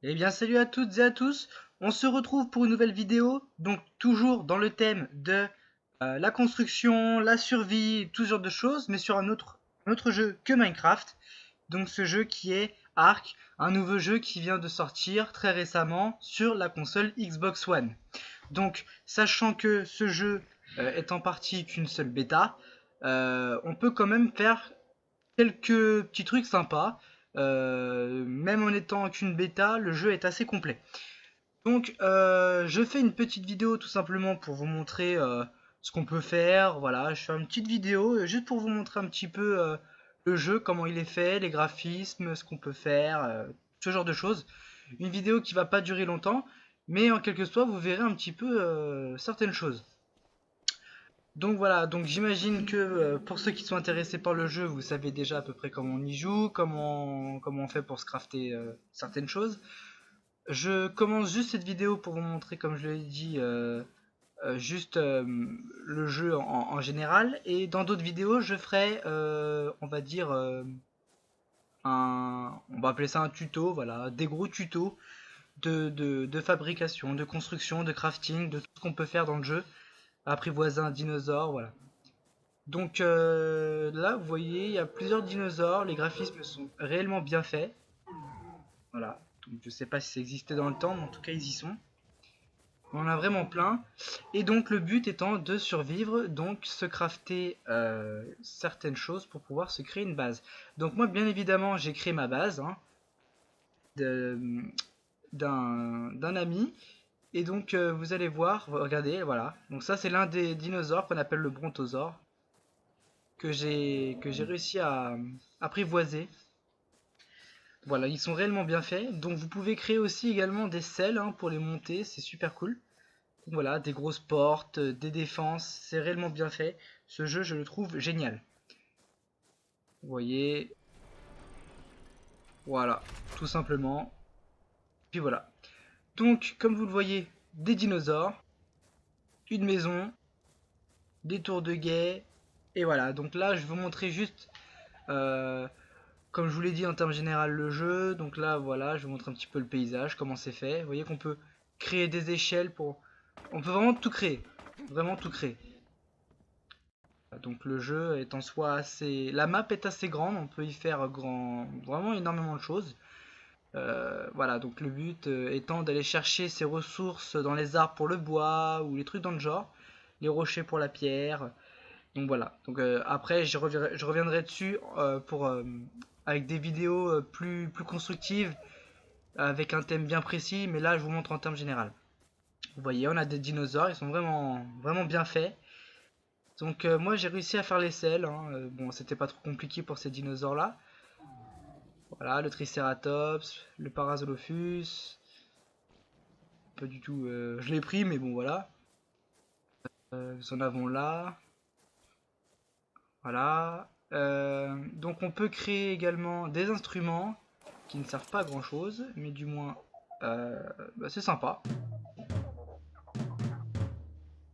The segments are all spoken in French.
Eh bien salut à toutes et à tous, on se retrouve pour une nouvelle vidéo, donc toujours dans le thème de la construction, la survie, tout ce genre de choses, mais sur un autre jeu que Minecraft, donc ce jeu qui est Ark, un nouveau jeu qui vient de sortir très récemment sur la console Xbox One. Donc sachant que ce jeu est en partie qu'une seule bêta, on peut quand même faire quelques petits trucs sympas. Même en étant qu'une bêta, le jeu est assez complet. Donc, je fais une petite vidéo tout simplement pour vous montrer ce qu'on peut faire. Voilà, je fais une petite vidéo juste pour vous montrer un petit peu le jeu, comment il est fait, les graphismes, ce qu'on peut faire, ce genre de choses. Une vidéo qui va pas durer longtemps, mais en quelque sorte, vous verrez un petit peu certaines choses. Donc voilà, donc j'imagine que pour ceux qui sont intéressés par le jeu, vous savez déjà à peu près comment on y joue, comment on fait pour se crafter certaines choses. Je commence juste cette vidéo pour vous montrer, comme je l'ai dit, juste le jeu en général. Et dans d'autres vidéos, je ferai, on va dire, on va appeler ça un tuto, voilà, des gros tutos de fabrication, de construction, de crafting, de tout ce qu'on peut faire dans le jeu. Apprivoiser un dinosaure, voilà. Donc là, vous voyez, il y a plusieurs dinosaures, les graphismes sont réellement bien faits. Voilà, donc je sais pas si ça existait dans le temps, mais en tout cas ils y sont. On en a vraiment plein. Et donc le but étant de survivre, donc se crafter certaines choses pour pouvoir se créer une base. Donc moi bien évidemment j'ai créé ma base hein, d'un ami. Et donc vous allez voir, regardez, voilà. Donc ça c'est l'un des dinosaures qu'on appelle le brontosaure. Que j'ai réussi à apprivoiser. Voilà, ils sont réellement bien faits. Donc vous pouvez créer aussi également des selles hein, pour les monter, c'est super cool. Donc voilà, des grosses portes, des défenses, c'est réellement bien fait. Ce jeu, je le trouve génial. Vous voyez, voilà, tout simplement. Puis voilà. Donc, comme vous le voyez, des dinosaures, une maison, des tours de guet, et voilà. Donc là, je vais vous montrer juste euh, comme je vous l'ai dit en termes général le jeu, donc là voilà, je vous montre un petit peu le paysage, comment c'est fait. Vous voyez qu'on peut créer des échelles pour... On peut vraiment tout créer, vraiment tout créer. Donc le jeu est en soi assez... La map est assez grande, on peut y faire vraiment énormément de choses. Voilà, donc le but étant d'aller chercher ses ressources dans les arbres pour le bois ou les trucs dans le genre, les rochers pour la pierre. Donc voilà. Donc après, je reviendrai dessus avec des vidéos plus constructives, avec un thème bien précis, mais là je vous montre en termes général. Vous voyez, on a des dinosaures, ils sont vraiment bien faits. Donc moi j'ai réussi à faire les selles, hein. Bon, c'était pas trop compliqué pour ces dinosaures-là. Voilà, le Triceratops, le Parasaurolophus. Pas du tout, je l'ai pris, mais bon voilà. Nous en avons là. Voilà. Donc on peut créer également des instruments qui ne servent pas à grand chose, mais du moins c'est sympa.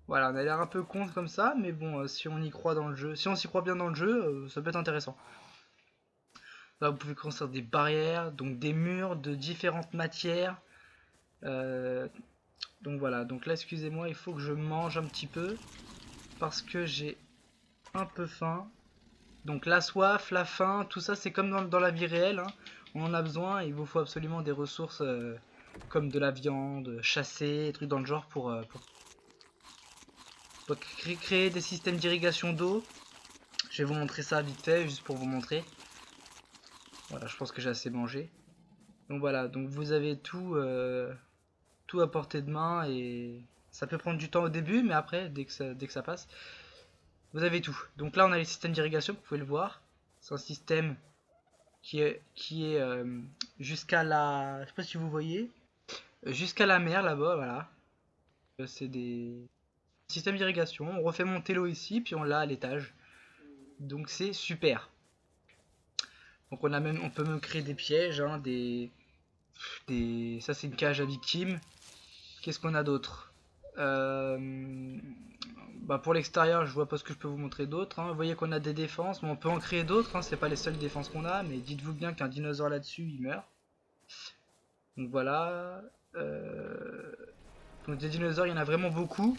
Voilà, on a l'air un peu con comme ça, mais bon, si on y croit dans le jeu, si on s'y croit bien dans le jeu, ça peut être intéressant. Là, vous pouvez construire des barrières, donc des murs de différentes matières. Euh, donc voilà, donc là, excusez-moi, il faut que je mange un petit peu parce que j'ai un peu faim. Donc la soif, la faim, tout ça, c'est comme dans la vie réelle, hein. On en a besoin, il vous faut absolument des ressources comme de la viande, chasser, des trucs dans le genre pour créer des systèmes d'irrigation d'eau. Je vais vous montrer ça vite fait, juste pour vous montrer. Voilà, je pense que j'ai assez mangé. Donc voilà, donc vous avez tout à portée de main et ça peut prendre du temps au début, mais après, dès que ça passe, vous avez tout. Donc là, on a les systèmes d'irrigation, vous pouvez le voir. C'est un système qui est jusqu'à la... Je sais pas si vous voyez. Jusqu'à la mer là-bas, voilà. C'est des systèmes d'irrigation. On refait monter l'eau ici, puis on l'a à l'étage. Donc c'est super. Donc on peut même créer des pièges, hein, ça c'est une cage à victimes. Qu'est-ce qu'on a d'autre? Bah pour l'extérieur, je vois pas ce que je peux vous montrer d'autre, hein. Vous voyez qu'on a des défenses, mais on peut en créer d'autres, hein. C'est pas les seules défenses qu'on a, mais dites-vous bien qu'un dinosaure là-dessus, il meurt. Donc voilà. Euh, Donc des dinosaures, il y en a vraiment beaucoup.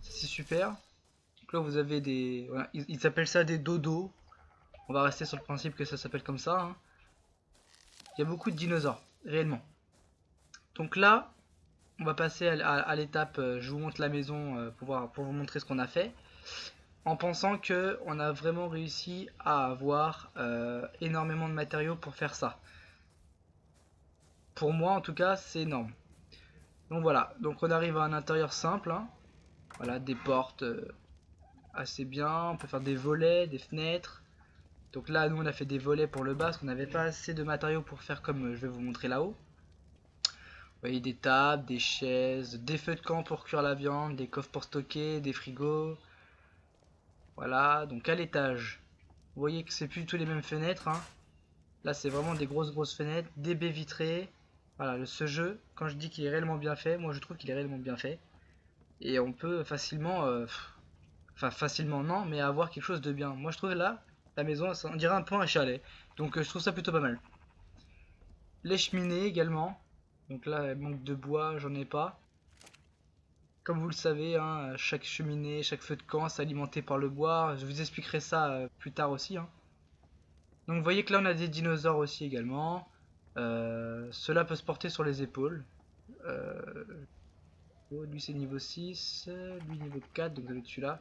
C'est super. Donc là, vous avez des... Voilà, ils appellent ça des dodos. On va rester sur le principe que ça s'appelle comme ça, hein. Il y a beaucoup de dinosaures, réellement. Donc là, on va passer à l'étape, je vous montre la maison pour vous montrer ce qu'on a fait. En pensant que on a vraiment réussi à avoir énormément de matériaux pour faire ça. Pour moi, en tout cas, c'est énorme. Donc voilà, donc on arrive à un intérieur simple, hein. Voilà, des portes assez bien. On peut faire des volets, des fenêtres. Donc là, nous, on a fait des volets pour le bas parce qu'on n'avait pas assez de matériaux pour faire comme je vais vous montrer là-haut. Vous voyez des tables, des chaises, des feux de camp pour cuire la viande, des coffres pour stocker, des frigos. Voilà, donc à l'étage, vous voyez que c'est plus du tout les mêmes fenêtres, hein. Là, c'est vraiment des grosses fenêtres, des baies vitrées. Voilà, ce jeu, quand je dis qu'il est réellement bien fait, moi je trouve qu'il est réellement bien fait. Et on peut facilement, enfin facilement non, mais avoir quelque chose de bien. Moi je trouve là, la maison, on dirait un peu un chalet. Donc je trouve ça plutôt pas mal. Les cheminées également. Donc là, elle manque de bois, j'en ai pas. Comme vous le savez, hein, chaque cheminée, chaque feu de camp, c'est alimenté par le bois. Je vous expliquerai ça plus tard aussi, hein. Donc vous voyez que là, on a des dinosaures aussi également. Cela peut se porter sur les épaules. Euh, oh, lui c'est niveau 6, lui niveau 4, donc vous avez celui-là.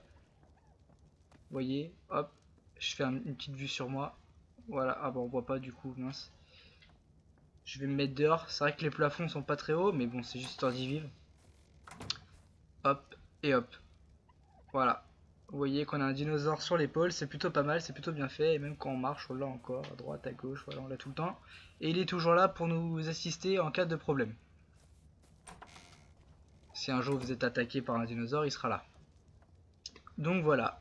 Vous voyez, hop, je fais une petite vue sur moi. Voilà, ah bah on voit pas du coup, mince. Je vais me mettre dehors. C'est vrai que les plafonds sont pas très hauts, mais bon, c'est juste histoire d'y vivre. Hop, et hop. Voilà. Vous voyez qu'on a un dinosaure sur l'épaule, c'est plutôt pas mal, c'est plutôt bien fait. Et même quand on marche, on l'a encore, à droite, à gauche, voilà, on l'a tout le temps. Et il est toujours là pour nous assister en cas de problème. Si un jour vous êtes attaqué par un dinosaure, il sera là. Donc voilà.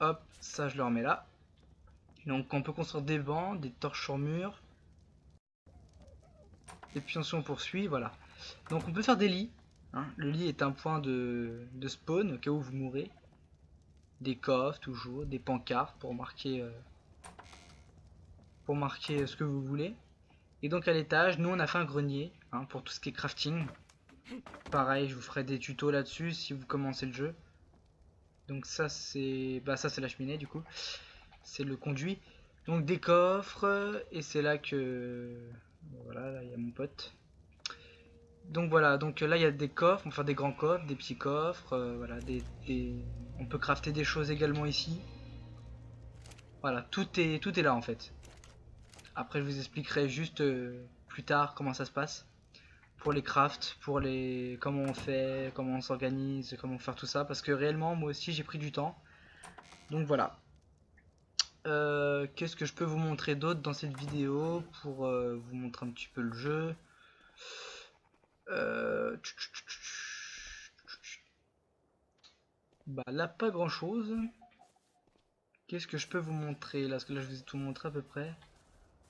Hop, ça je le remets là. Donc on peut construire des bancs, des torches sur mur. Et puis ensuite on poursuit, voilà. Donc on peut faire des lits, hein. Le lit est un point de spawn au cas où vous mourrez. Des coffres toujours, des pancartes pour marquer ce que vous voulez. Et donc à l'étage, nous on a fait un grenier, hein, pour tout ce qui est crafting. Pareil, je vous ferai des tutos là-dessus si vous commencez le jeu. Donc ça c'est la cheminée du coup. C'est le conduit. Donc des coffres, et c'est là que... Voilà, là il y a mon pote. Donc voilà, donc là il y a des coffres, on peut faire des grands coffres, des petits coffres, voilà, on peut crafter des choses également ici. Voilà, tout est là en fait. Après je vous expliquerai juste plus tard comment ça se passe. Pour les crafts, comment on fait, comment on s'organise, comment faire tout ça. Parce que réellement moi aussi j'ai pris du temps. Donc voilà. Qu'est-ce que je peux vous montrer d'autre dans cette vidéo pour vous montrer un petit peu le jeu. Bah là pas grand chose. Qu'est-ce que je peux vous montrer là? Parce que là je vous ai tout montré à peu près.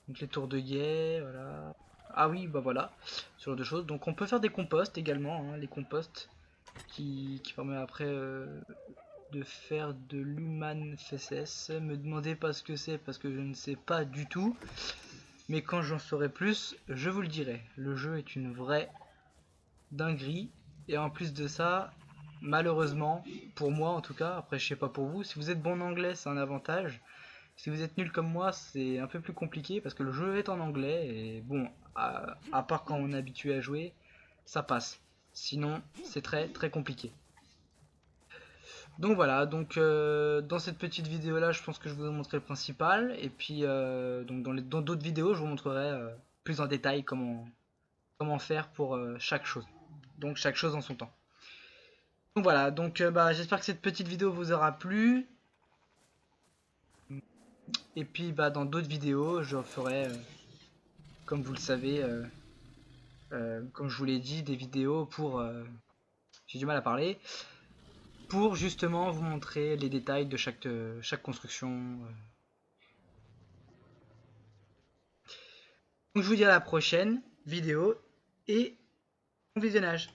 Donc les tours de guet, voilà. Ah oui, bah voilà, ce genre de choses. Donc on peut faire des composts également, hein, les composts qui permettent après de faire de l'human feces. Me demandez pas ce que c'est parce que je ne sais pas du tout. Mais quand j'en saurai plus, je vous le dirai. Le jeu est une vraie dinguerie. Et en plus de ça, malheureusement, pour moi en tout cas, après je sais pas pour vous, si vous êtes bon en anglais c'est un avantage. Si vous êtes nul comme moi, c'est un peu plus compliqué parce que le jeu est en anglais et bon, à part quand on est habitué à jouer, ça passe. Sinon, c'est très compliqué. Donc voilà, donc dans cette petite vidéo là, je pense que je vous ai montré le principal et puis donc dans d'autres vidéos, je vous montrerai plus en détail comment faire pour chaque chose. Donc chaque chose en son temps. Donc voilà, donc bah, j'espère que cette petite vidéo vous aura plu. Et puis bah, dans d'autres vidéos, je ferai, comme vous le savez, comme je vous l'ai dit, des vidéos pour... j'ai du mal à parler. Pour justement vous montrer les détails de chaque construction. Donc je vous dis à la prochaine vidéo et bon visionnage.